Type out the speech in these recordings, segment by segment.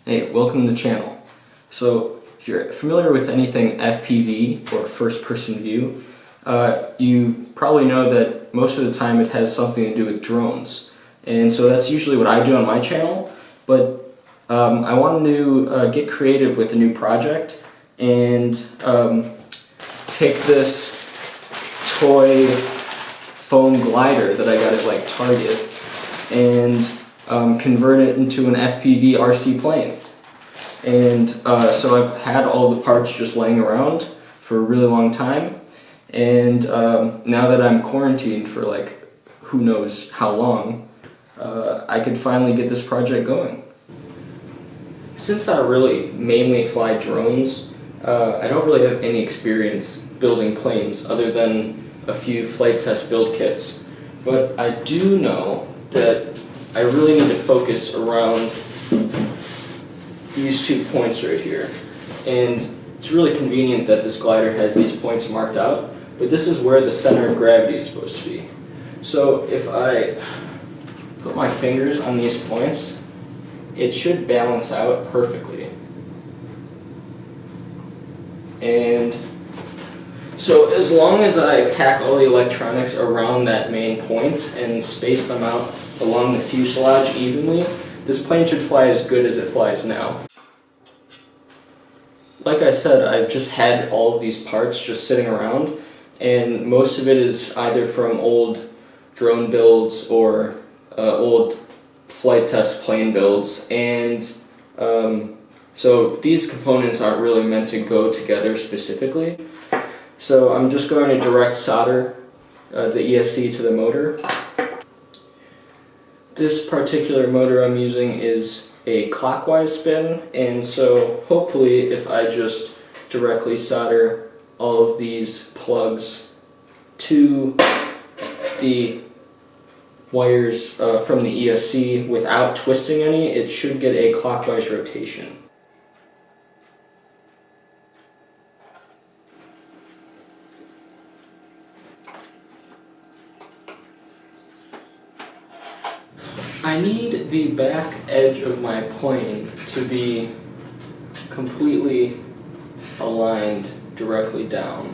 Hey, welcome to the channel. So, if you're familiar with anything FPV, or first-person view, you probably know that most of the time it has something to do with drones. And so that's usually what I do on my channel, but I wanted to get creative with a new project and take this toy foam glider that I got at like Target and convert it into an FPV RC plane. And so I've had all the parts just laying around for a really long time, and now that I'm quarantined for like who knows how long, I could finally get this project going. Since I really mainly fly drones, I don't really have any experience building planes other than a few flight test build kits, but I do know that I really need to focus around these 2 points right here. And it's really convenient that this glider has these points marked out, but this is where the center of gravity is supposed to be. So if I put my fingers on these points, it should balance out perfectly. And so as long as I pack all the electronics around that main point and space them out along the fuselage evenly, this plane should fly as good as it flies now. Like I said, I've just had all of these parts just sitting around, and most of it is either from old drone builds or old flight test plane builds, and so these components aren't really meant to go together specifically. So I'm just going to direct solder the ESC to the motor. This particular motor I'm using is a clockwise spin, and so hopefully if I just directly solder all of these plugs to the wires from the ESC without twisting any, it should get a clockwise rotation. I need the back edge of my plane to be completely aligned directly down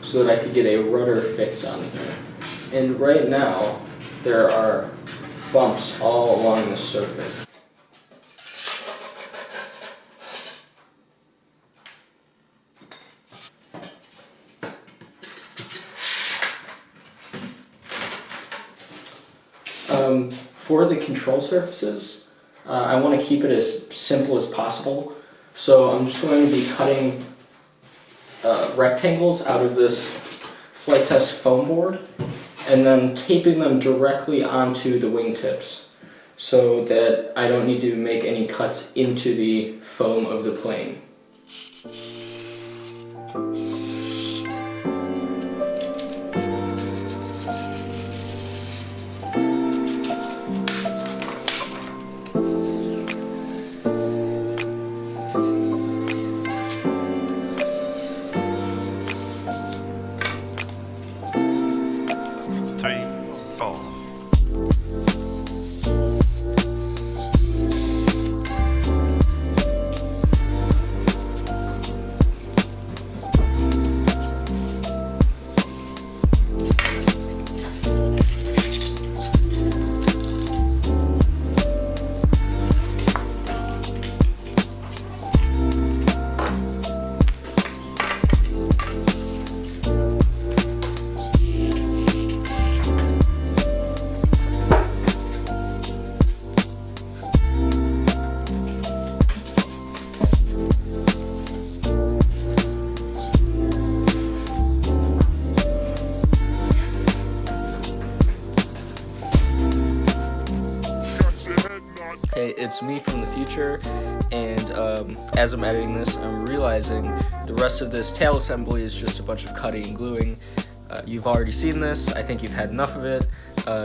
so that I could get a rudder fix on here. And right now, there are bumps all along the surface. For the control surfaces, I want to keep it as simple as possible, so I'm just going to be cutting rectangles out of this flight test foam board and then taping them directly onto the wingtips so that I don't need to make any cuts into the foam of the plane. Hey, it's me from the future, and as I'm editing this, I'm realizing the rest of this tail assembly is just a bunch of cutting and gluing. You've already seen this, I think you've had enough of it,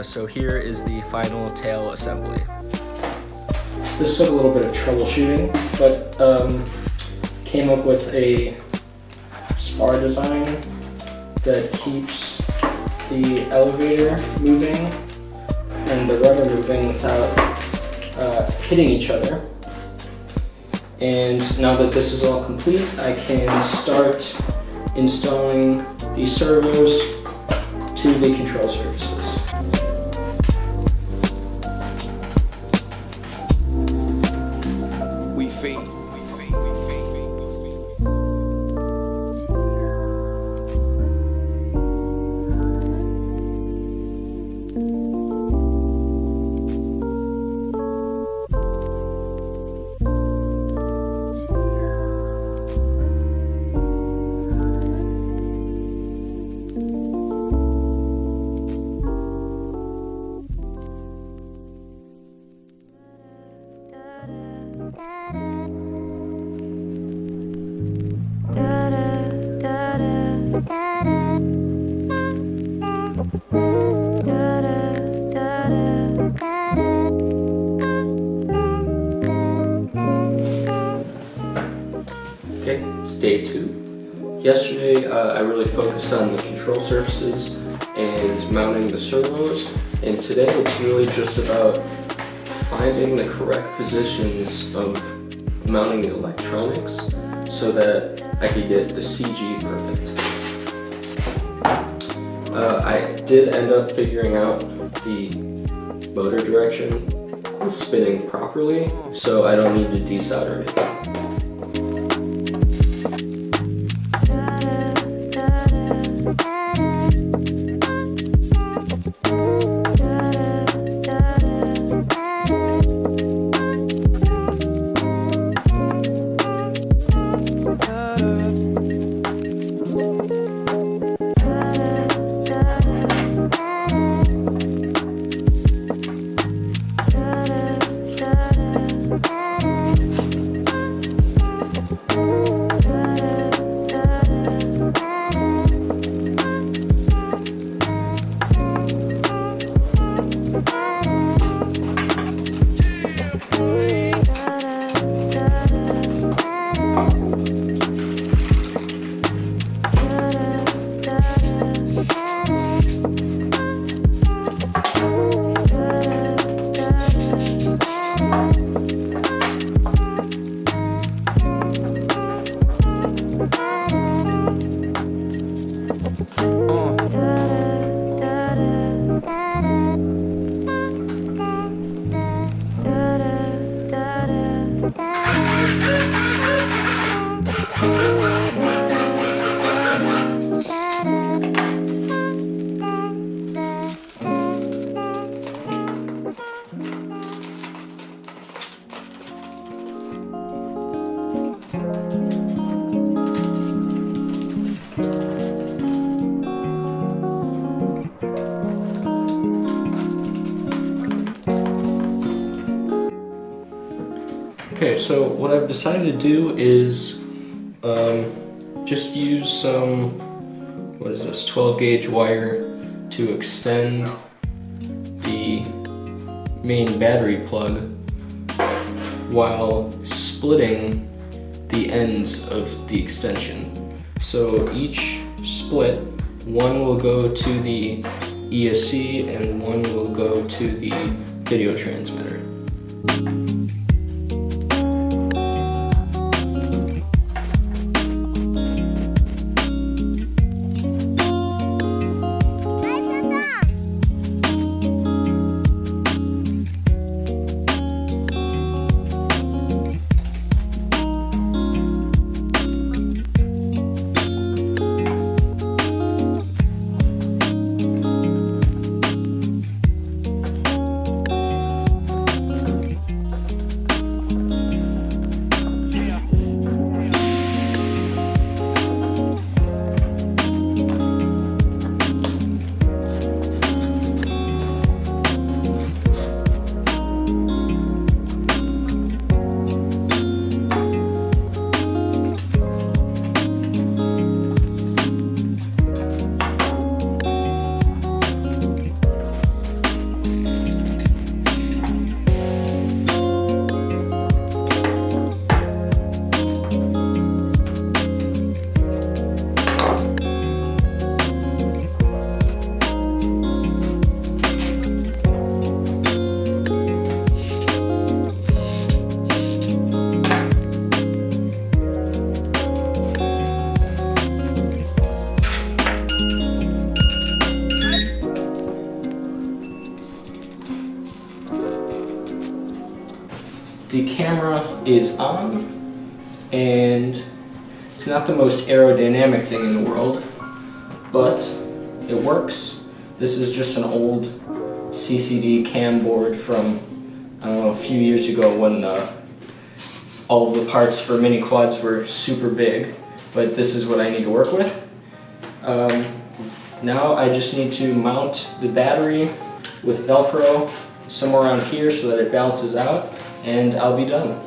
so here is the final tail assembly. This took a little bit of troubleshooting, but came up with a spar design that keeps the elevator moving and the rudder moving without hitting each other. And now that this is all complete, I can start installing the servos to the control surfaces. Okay, it's day 2. Yesterday I really focused on the control surfaces and mounting the servos, and today it's really just about finding the correct positions of mounting the electronics so that I could get the CG perfect. I did end up figuring out the motor direction is spinning properly, so I don't need to desolder anything. Okay, so what I've decided to do is just use some, 12 gauge wire to extend the main battery plug while splitting the ends of the extension. So each split, one will go to the ESC and one will go to the video transmitter. the camera is on, and it's not the most aerodynamic thing in the world, but it works. This is just an old CCD cam board from, I don't know, a few years ago when all of the parts for mini quads were super big, but this is what I need to work with. Now I just need to mount the battery with Velcro somewhere around here so that it balances out, and I'll be done.